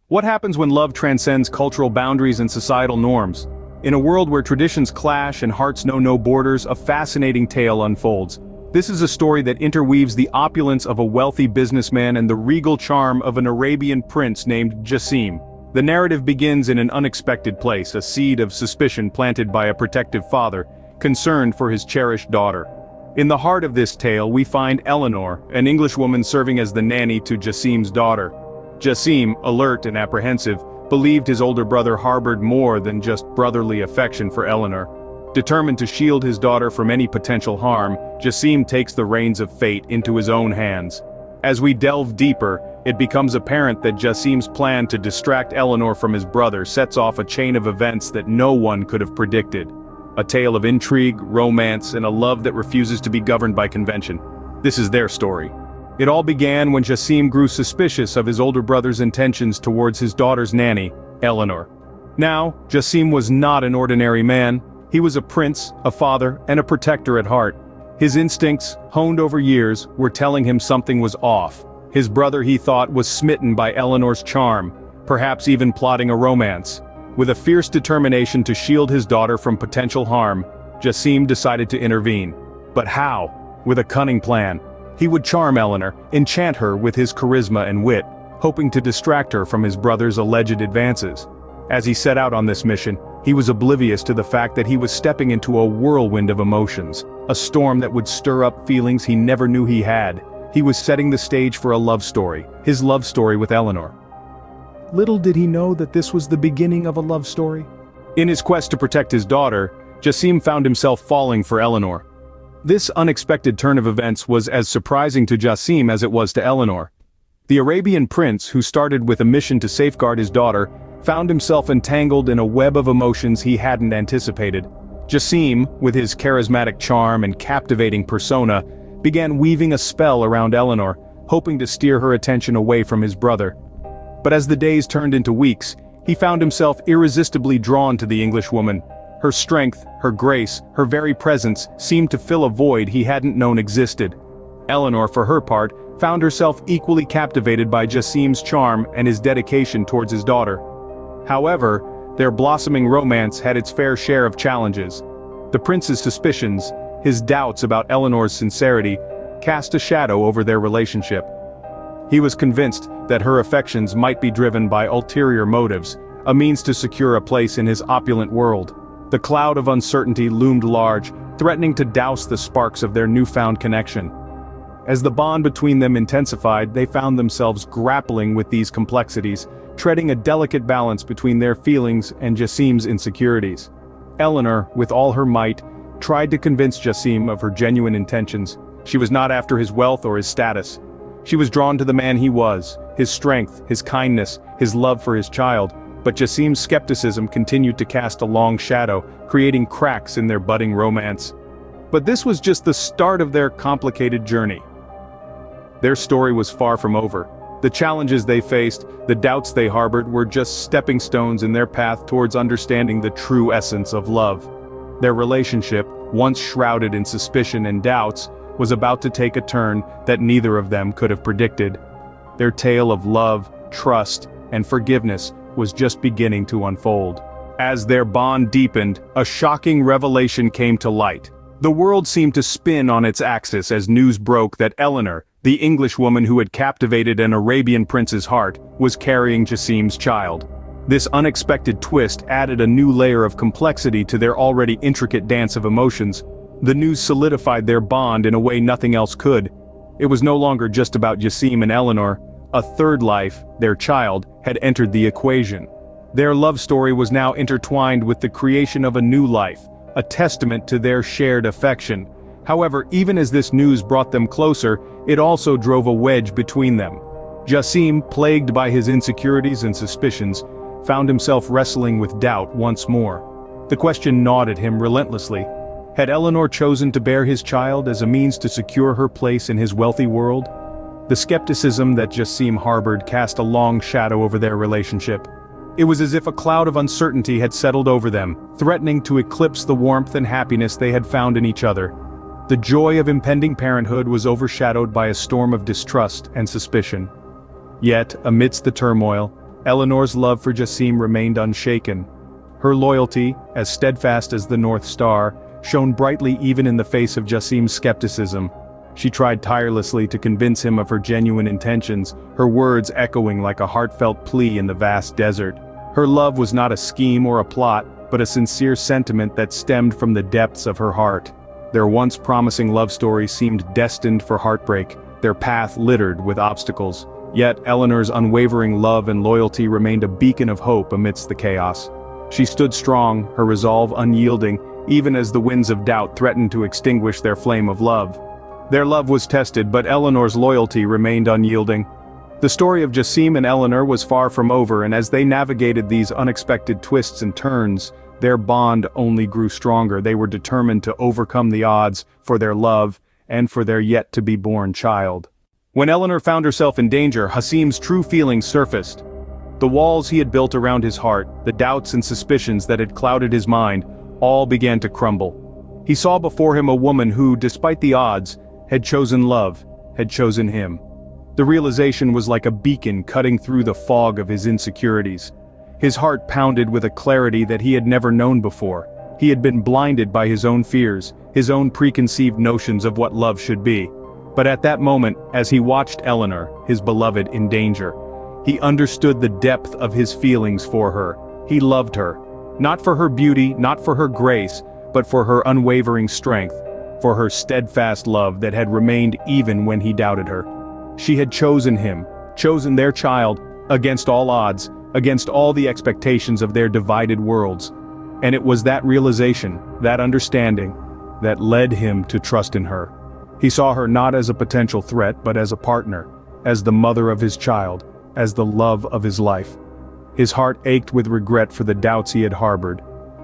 What happens when love transcends cultural boundaries and societal norms? In a world where traditions clash and hearts know no borders, a fascinating tale unfolds. This is a story that interweaves the opulence of a wealthy businessman and the regal charm of an Arabian prince named Jassim. The narrative begins in an unexpected place, a seed of suspicion planted by a protective father, concerned for his cherished daughter. In the heart of this tale we find Eleanor, an Englishwoman serving as the nanny to Jassim's daughter. Jassim, alert and apprehensive, believed his older brother harbored more than just brotherly affection for Eleanor. Determined to shield his daughter from any potential harm, Jassim takes the reins of fate into his own hands. As we delve deeper, it becomes apparent that Jassim's plan to distract Eleanor from his brother sets off a chain of events that no one could have predicted. A tale of intrigue, romance, and a love that refuses to be governed by convention. This is their story. It all began when Jassim grew suspicious of his older brother's intentions towards his daughter's nanny, Eleanor. Now, Jassim was not an ordinary man. He was a prince, a father, and a protector at heart. His instincts, honed over years, were telling him something was off. His brother, he thought, was smitten by Eleanor's charm, perhaps even plotting a romance. With a fierce determination to shield his daughter from potential harm, Jassim decided to intervene. But how? With a cunning plan. He would charm Eleanor, enchant her with his charisma and wit, hoping to distract her from his brother's alleged advances. As he set out on this mission, he was oblivious to the fact that he was stepping into a whirlwind of emotions, a storm that would stir up feelings he never knew he had. He was setting the stage for a love story, his love story with Eleanor. Little did he know that this was the beginning of a love story. In his quest to protect his daughter, Jassim found himself falling for Eleanor. This unexpected turn of events was as surprising to Jassim as it was to Eleanor. The Arabian prince, who started with a mission to safeguard his daughter, found himself entangled in a web of emotions he hadn't anticipated. Jassim, with his charismatic charm and captivating persona, began weaving a spell around Eleanor, hoping to steer her attention away from his brother. But as the days turned into weeks, he found himself irresistibly drawn to the Englishwoman. Her strength, her grace, her very presence seemed to fill a void he hadn't known existed. Eleanor, for her part, found herself equally captivated by Jassim's charm and his dedication towards his daughter. However, their blossoming romance had its fair share of challenges. The prince's suspicions, his doubts about Eleanor's sincerity, cast a shadow over their relationship. He was convinced that her affections might be driven by ulterior motives, a means to secure a place in his opulent world. The cloud of uncertainty loomed large, threatening to douse the sparks of their newfound connection. As the bond between them intensified, they found themselves grappling with these complexities, treading a delicate balance between their feelings and Jassim's insecurities. Eleanor, with all her might, tried to convince Jassim of her genuine intentions. She was not after his wealth or his status. She was drawn to the man he was, his strength, his kindness, his love for his child. But Jassim's skepticism continued to cast a long shadow, creating cracks in their budding romance. But this was just the start of their complicated journey. Their story was far from over. The challenges they faced, the doubts they harbored were just stepping stones in their path towards understanding the true essence of love. Their relationship, once shrouded in suspicion and doubts, was about to take a turn that neither of them could have predicted. Their tale of love, trust, and forgiveness was just beginning to unfold. As their bond deepened, a shocking revelation came to light. The world seemed to spin on its axis as news broke that Eleanor, the Englishwoman who had captivated an Arabian prince's heart, was carrying Jassim's child. This unexpected twist added a new layer of complexity to their already intricate dance of emotions. The news solidified their bond in a way nothing else could. It was no longer just about Jassim and Eleanor. A third life, their child, had entered the equation. Their love story was now intertwined with the creation of a new life, a testament to their shared affection. However, even as this news brought them closer, it also drove a wedge between them. Jassim, plagued by his insecurities and suspicions, found himself wrestling with doubt once more. The question gnawed at him relentlessly. Had Eleanor chosen to bear his child as a means to secure her place in his wealthy world? The skepticism that Jassim harbored cast a long shadow over their relationship. It was as if a cloud of uncertainty had settled over them, threatening to eclipse the warmth and happiness they had found in each other. The joy of impending parenthood was overshadowed by a storm of distrust and suspicion. Yet, amidst the turmoil, Eleanor's love for Jassim remained unshaken. Her loyalty, as steadfast as the North Star, shone brightly even in the face of Jassim's skepticism. She tried tirelessly to convince him of her genuine intentions, her words echoing like a heartfelt plea in the vast desert. Her love was not a scheme or a plot, but a sincere sentiment that stemmed from the depths of her heart. Their once promising love story seemed destined for heartbreak, their path littered with obstacles. Yet Eleanor's unwavering love and loyalty remained a beacon of hope amidst the chaos. She stood strong, her resolve unyielding, even as the winds of doubt threatened to extinguish their flame of love. Their love was tested, but Eleanor's loyalty remained unyielding. The story of Jassim and Eleanor was far from over, and as they navigated these unexpected twists and turns, their bond only grew stronger. They were determined to overcome the odds for their love and for their yet-to-be-born child. When Eleanor found herself in danger, Jassim's true feelings surfaced. The walls he had built around his heart, the doubts and suspicions that had clouded his mind, all began to crumble. He saw before him a woman who, despite the odds, had chosen love, had chosen him. The realization was like a beacon cutting through the fog of his insecurities. His heart pounded with a clarity that he had never known before. He had been blinded by his own fears, his own preconceived notions of what love should be. But at that moment, as he watched Eleanor, his beloved, in danger, he understood the depth of his feelings for her. He loved her. Not for her beauty, not for her grace, but for her unwavering strength, for her steadfast love that had remained even when he doubted her. She had chosen him, chosen their child, against all odds, against all the expectations of their divided worlds. And it was that realization, that understanding, that led him to trust in her. He saw her not as a potential threat, but as a partner, as the mother of his child, as the love of his life. His heart ached with regret for the doubts he had harbored,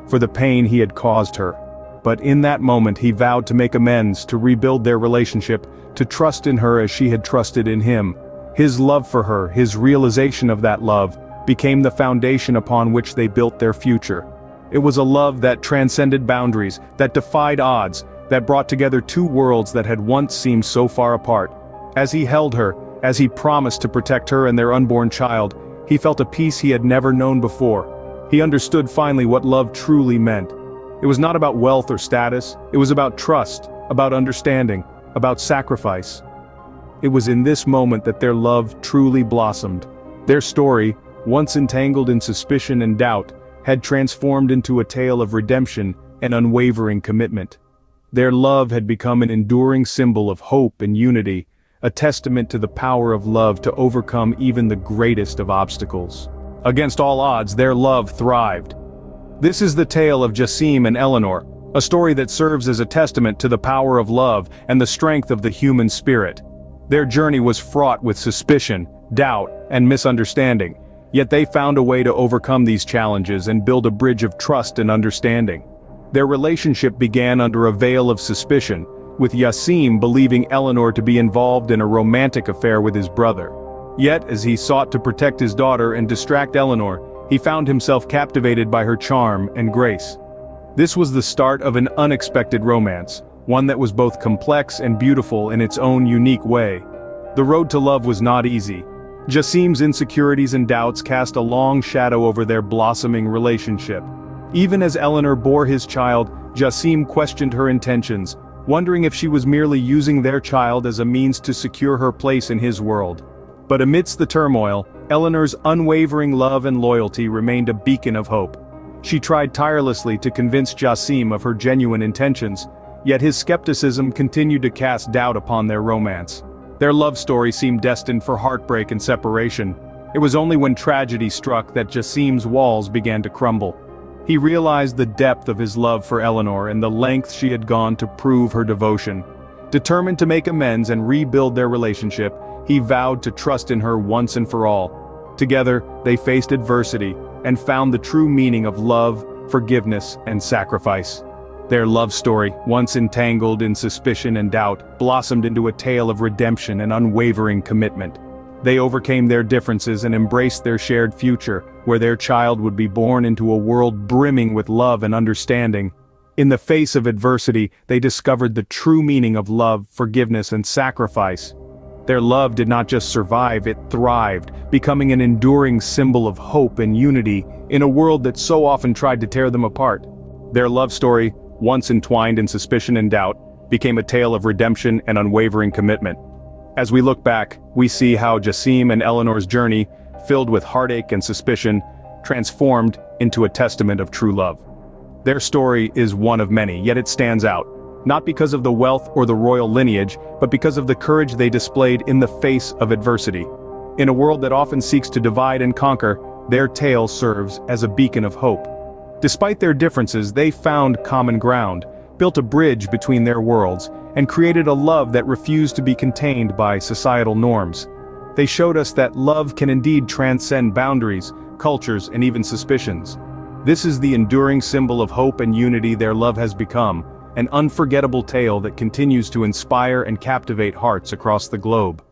for the pain he had caused her. But in that moment he vowed to make amends, to rebuild their relationship, to trust in her as she had trusted in him. His love for her, his realization of that love, became the foundation upon which they built their future. It was a love that transcended boundaries, that defied odds, that brought together two worlds that had once seemed so far apart. As he held her, as he promised to protect her and their unborn child, he felt a peace he had never known before. He understood finally what love truly meant. It was not about wealth or status, it was about trust, about understanding, about sacrifice. It was in this moment that their love truly blossomed. Their story, once entangled in suspicion and doubt, had transformed into a tale of redemption and unwavering commitment. Their love had become an enduring symbol of hope and unity, a testament to the power of love to overcome even the greatest of obstacles. Against all odds, their love thrived. This is the tale of Jassim and Eleanor, a story that serves as a testament to the power of love and the strength of the human spirit. Their journey was fraught with suspicion, doubt, and misunderstanding, yet they found a way to overcome these challenges and build a bridge of trust and understanding. Their relationship began under a veil of suspicion, with Jassim believing Eleanor to be involved in a romantic affair with his brother. Yet, as he sought to protect his daughter and distract Eleanor, he found himself captivated by her charm and grace. This was the start of an unexpected romance, one that was both complex and beautiful in its own unique way. The road to love was not easy. Jassim's insecurities and doubts cast a long shadow over their blossoming relationship. Even as Eleanor bore his child, Jassim questioned her intentions, wondering if she was merely using their child as a means to secure her place in his world. But amidst the turmoil, Eleanor's unwavering love and loyalty remained a beacon of hope. She tried tirelessly to convince Jassim of her genuine intentions, yet his skepticism continued to cast doubt upon their romance. Their love story seemed destined for heartbreak and separation. It was only when tragedy struck that Jassim's walls began to crumble. He realized the depth of his love for Eleanor and the lengths she had gone to prove her devotion. Determined to make amends and rebuild their relationship, he vowed to trust in her once and for all. Together, they faced adversity and found the true meaning of love, forgiveness, and sacrifice. Their love story, once entangled in suspicion and doubt, blossomed into a tale of redemption and unwavering commitment. They overcame their differences and embraced their shared future, where their child would be born into a world brimming with love and understanding. In the face of adversity, they discovered the true meaning of love, forgiveness, and sacrifice. Their love did not just survive, it thrived, becoming an enduring symbol of hope and unity in a world that so often tried to tear them apart. Their love story, once entwined in suspicion and doubt, became a tale of redemption and unwavering commitment. As we look back, we see how Jassim and Eleanor's journey, filled with heartache and suspicion, transformed into a testament of true love. Their story is one of many, yet it stands out, not because of the wealth or the royal lineage, but because of the courage they displayed in the face of adversity. In a world that often seeks to divide and conquer, their tale serves as a beacon of hope. Despite their differences, they found common ground, built a bridge between their worlds, and created a love that refused to be contained by societal norms. They showed us that love can indeed transcend boundaries, cultures, and even suspicions. This is the enduring symbol of hope and unity their love has become, an unforgettable tale that continues to inspire and captivate hearts across the globe.